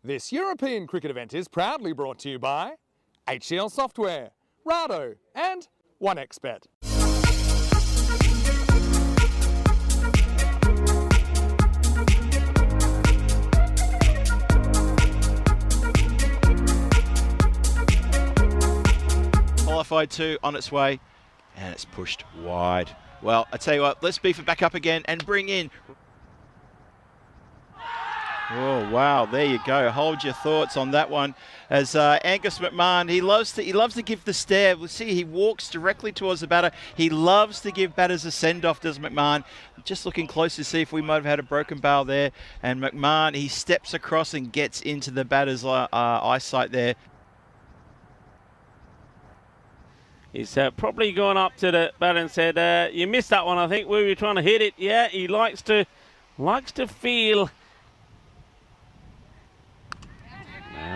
This European cricket event is proudly brought to you by HCL Software, Rado and 1xBet. Qualified 2 on its way, and it's pushed wide. Well, I tell you what, let's beef it back up again and bring in... Oh, wow, there you go. Hold your thoughts on that one. As Angus McMahon, he loves to give the stare. We'll see, he walks directly towards the batter. He loves to give batters a send-off, does McMahon. Just looking close to see if we might have had a broken barrel there. And McMahon, he steps across and gets into the batter's eyesight there. He's probably gone up to the batter and said, you missed that one, I think, where you were trying to hit it. Yeah, he likes to feel...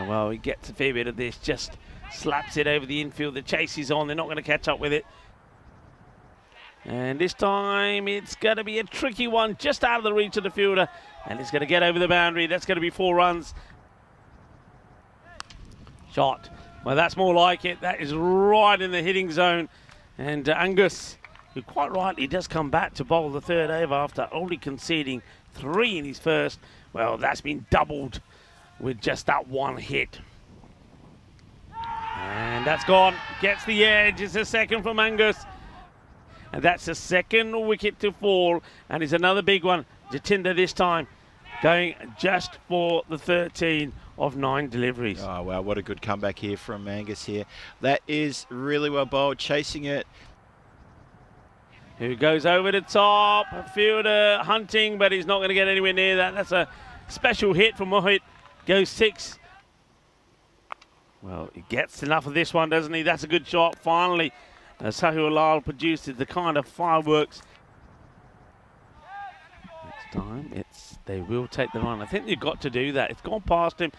well, he gets a fair bit of this, just slaps it over the infield. The chase is on. They're not going to catch up with it. And this time it's going to be a tricky one, just out of the reach of the fielder. And it's going to get over the boundary. That's going to be 4 runs. Shot. Well, that's more like it. That is right in the hitting zone. And Angus, who quite rightly does come back to bowl the third over after only conceding 3 in his first. Well, that's been doubled with just that one hit. And that's gone. Gets the edge. It's a second from Angus. And that's the second wicket to fall. And it's another big one. Jatinder this time going just for the 13 of 9 deliveries. Oh, wow, what a good comeback here from Angus here. That is really well bowled, chasing it. Who goes over the top. A fielder hunting, but he's not going to get anywhere near that. That's a special hit from Mohit. Goes 6. Well, he gets enough of this one, doesn't he? That's a good shot. Finally, Sahil Lal produces the kind of fireworks. Next time, they will take the run. I think they've got to do that. It's gone past him.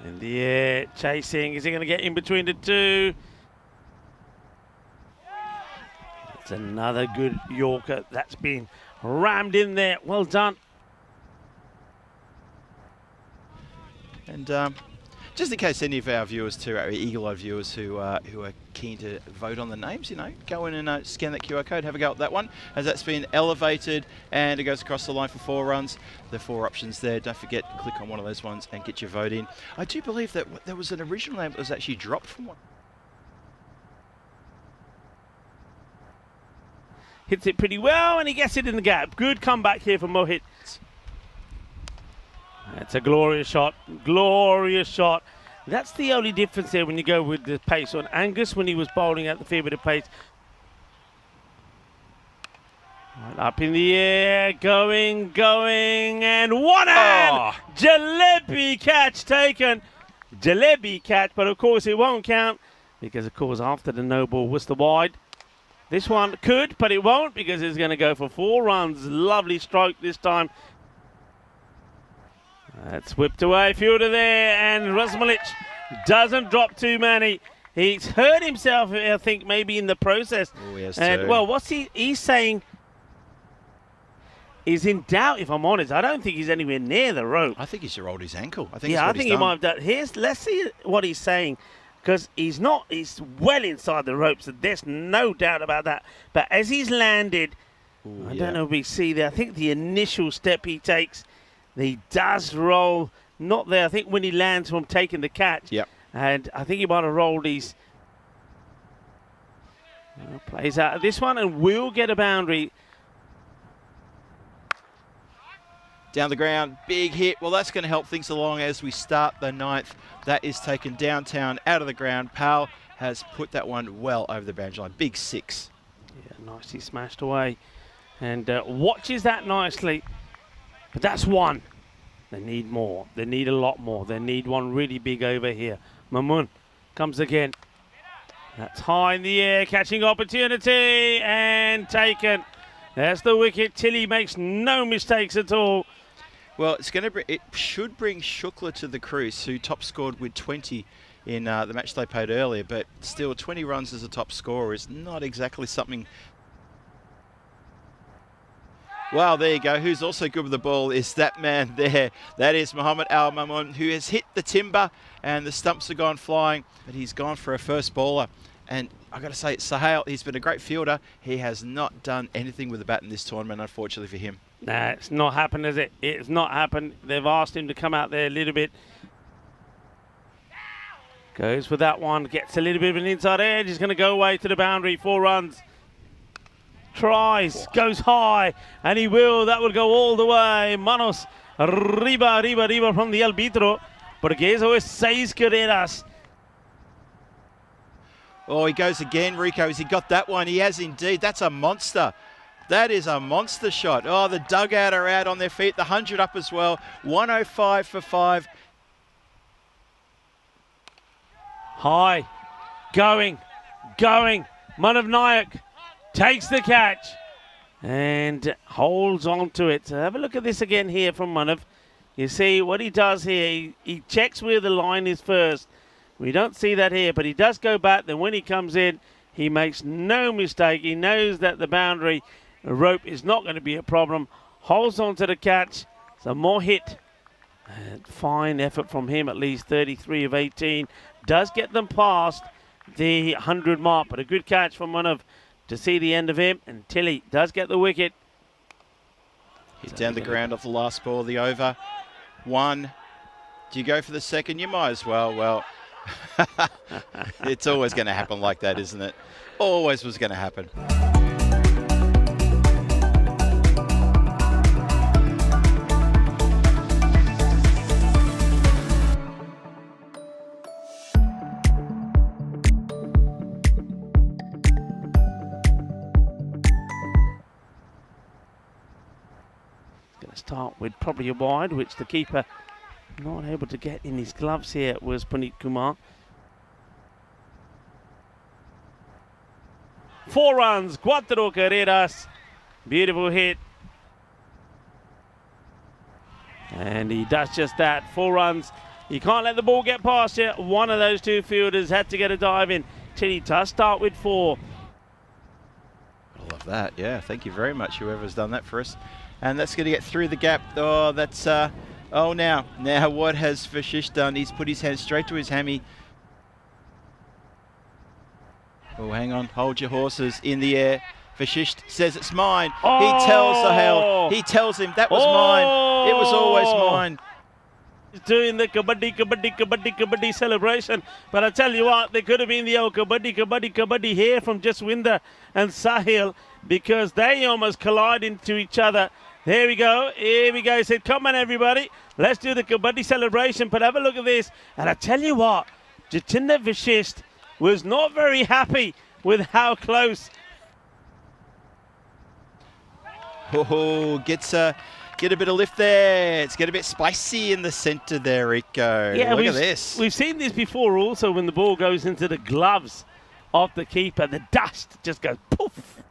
In the air, chasing. Is he going to get in between the two? It's another good Yorker that's been rammed in there. Well done. And just in case any of our viewers too, our eagle-eyed viewers who are keen to vote on the names, you know, go in and scan that QR code, have a go at that one, as that's been elevated and it goes across the line for 4 runs. The 4 options there. Don't forget, click on one of those ones and get your vote in. I do believe that there was an original name that was actually dropped from one. Hits it pretty well and he gets it in the gap. Good comeback here from Mohit. It's a glorious shot, glorious shot. That's the only difference there when you go with the pace. On Angus, when he was bowling at the fair bit of pace. Right, up in the air, going, and one hand! Jalebi catch taken. Jalebi catch, but of course it won't count because, of course, after the no ball was the wide. This one could, but it won't because it's going to go for 4 runs. Lovely stroke this time. That's whipped away, fielder there, and Razmalic doesn't drop too many. He's hurt himself, I think, maybe in the process. Oh, yes, and too. Well, what's he's saying? He's in doubt, if I'm honest. I don't think he's anywhere near the rope. I think he's rolled his ankle. I think he might have done. Let's see what he's saying, because he's well inside the ropes. So there's no doubt about that. But as he's landed, I don't know if we see there. I think the initial step he takes. He does roll, not there. I think when he lands from taking the catch. Yep. And I think he might have rolled his... plays out of this one and will get a boundary. Down the ground, big hit. Well, that's going to help things along as we start the 9th. That is taken downtown, out of the ground. Powell has put that one well over the boundary line. Big 6. Yeah, nicely smashed away. And watches that nicely. But that's one. They need more. They need a lot more. They need one really big over here. Mamun comes again. That's high in the air, catching opportunity and taken. There's the wicket. Tilly makes no mistakes at all. Well, it should bring Shukla to the crease, who top scored with 20 in the match they played earlier. But still, 20 runs as a top scorer is not exactly something. Well, there you go. Who's also good with the ball is that man there. That is Mohammed Al Mamoun, who has hit the timber and the stumps have gone flying, but he's gone for a first bowler. And I've got to say, Sahel, he's been a great fielder. He has not done anything with the bat in this tournament, unfortunately for him. Nah, it's not happened, is it? It's not happened. They've asked him to come out there a little bit. Goes for that one, gets a little bit of an inside edge. He's going to go away to the boundary, 4 runs. Tries, goes high, and he will. That will go all the way. Manos, arriba from the arbitro. Porque eso es 6 carreras. Oh, he goes again, Rico. Has he got that one? He has indeed. That's a monster. That is a monster shot. Oh, the dugout are out on their feet. The 100 up as well. 105 for 5. High, going. Manav Nayak takes the catch and holds on to it. So have a look at this again here from Manav. You see what he does here. He checks where the line is first. We don't see that here, but he does go back. Then when he comes in, he makes no mistake. He knows that the boundary rope is not going to be a problem. Holds on to the catch. Some more hit. Fine effort from him, at least 33 of 18. Does get them past the 100 mark, but a good catch from Manav to see the end of him. And Tilly does get the wicket. He's down the ground off the last ball of the over. 1. Do you go for the second? You might as well. Well, it's always going to happen like that, isn't it? Always was going to happen. Start with probably a wide, which the keeper not able to get in his gloves here was Puneet Kumar. 4 runs, 4 carreras. Beautiful hit. And he does just that. 4 runs. You can't let the ball get past you. One of those 2 fielders had to get a dive in. Tilly does start with 4. I love that. Yeah, thank you very much, whoever's done that for us. And that's going to get through the gap. Oh, that's... oh, now what has Vashish done? He's put his hand straight to his hammy. Oh, hang on. Hold your horses in the air. Vashish says it's mine. Oh! He tells Sahel. He tells him that was mine. It was always mine. Doing the kabaddi celebration. But I tell you what, there could have been the old kabaddi here from Jaswinder and Sahil, because they almost collide into each other. Here we go. He said, come on, everybody. Let's do the kabaddi celebration. But have a look at this. And I tell you what, Jatinder Vashisht was not very happy with how close. Oh, get a bit of lift there. It's getting a bit spicy in the centre there, Rico. Yeah, look at this. We've seen this before also when the ball goes into the gloves of the keeper. The dust just goes poof.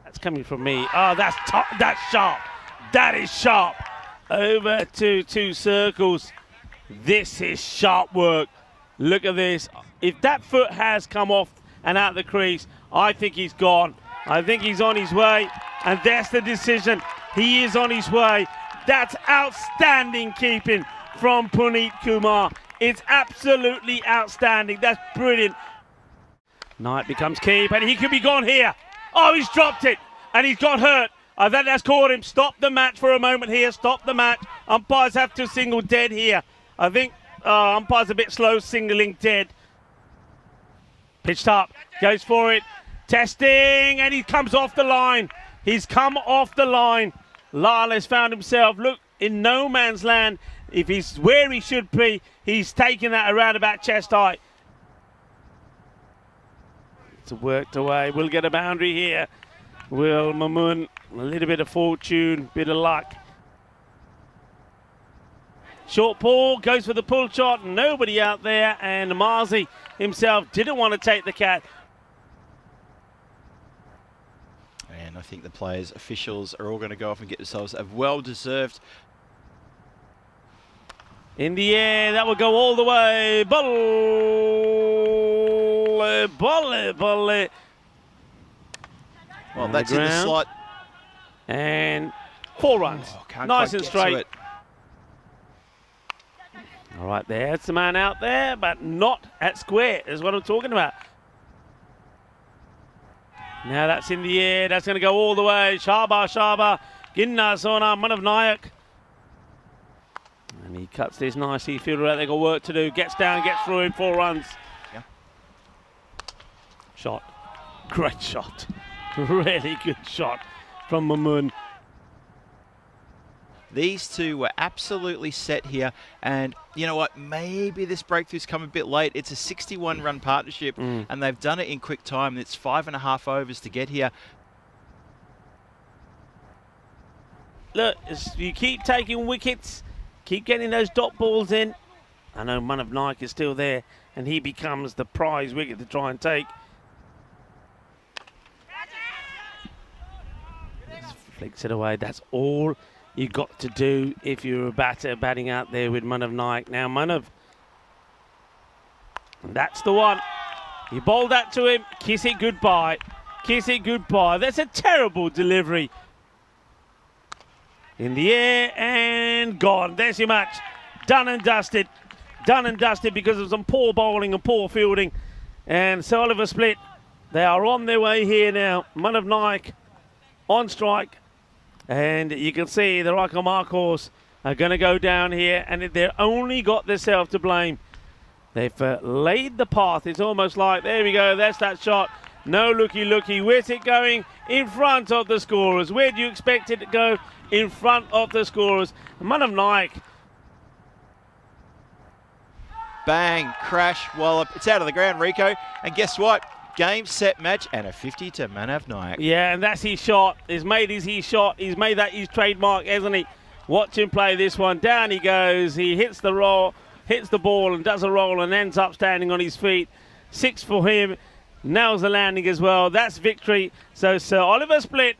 That's coming from me. Oh, that's sharp. That is sharp. Over to 2 circles. This is sharp work. Look at this. If that foot has come off and out the crease, I think he's gone. I think he's on his way. And that's the decision. He is on his way. That's outstanding keeping from Puneet Kumar. It's absolutely outstanding. That's brilliant. Knight becomes keep, and he could be gone here. Oh, he's dropped it, and he's got hurt. I think that's caught him. Stop the match for a moment here. Stop the match. Umpires have to single dead here. I think umpire's a bit slow singling dead. Pitched up, goes for it. Testing, and he comes off the line. He's come off the line. Lal has found himself, look, in no man's land. If he's where he should be, he's taken that around about chest height. It's worked away. We'll get a boundary here. Will Mamoun, a little bit of fortune, bit of luck. Short ball, goes for the pull shot. Nobody out there, and Marzi himself didn't want to take the cat. And I think the players, officials are all going to go off and get themselves a well-deserved. In the air, that will go all the way. Volley. Well, that's in the slot. And 4 runs. Oh, can't nice quite and get to straight. it. All right, there's the man out there, but not at square, is what I'm talking about. Now that's in the air. That's going to go all the way. Shaba, Ginna, Sona, Manav Nayak. And he cuts this nicely. Fielder out there, got work to do. Gets down, gets through in 4 runs. Yeah. Shot. Great shot. Really good shot from Mamun. These two were absolutely set here, and you know what, maybe this breakthrough's come a bit late. It's a 61-run partnership, and they've done it in quick time. It's 5.5 overs to get here. Look, you keep taking wickets, keep getting those dot balls in. I know Manav Naik is still there, and he becomes the prize wicket to try and take. Flicks it away. That's all you got to do if you're a batter batting out there with Manav Naik. Now Manav, that's the one. You bowled that to him. Kiss it goodbye. Kiss it goodbye. That's a terrible delivery. In the air and gone. There's your match. Done and dusted. Done and dusted because of some poor bowling and poor fielding. And so Oliver Split, they are on their way here now. Manav Naik on strike. And you can see the Rakamakos are going to go down here, and they've only got themselves to blame. They've laid the path. It's almost like, there we go, that's that shot. No looky. Where's it going? In front of the scorers. Where do you expect it to go? In front of the scorers. Manav Naik. Bang, crash, wallop. It's out of the ground, Rico. And guess what? Game, set, match, and a 50 to Manav Naik. Yeah, and that's his shot. He's made his shot. He's made that his trademark, hasn't he? Watch him play this one. Down he goes. He hits the roll, hits the ball and does a roll and ends up standing on his feet. 6 for him. Nails the landing as well. That's victory. So Sir Oliver Split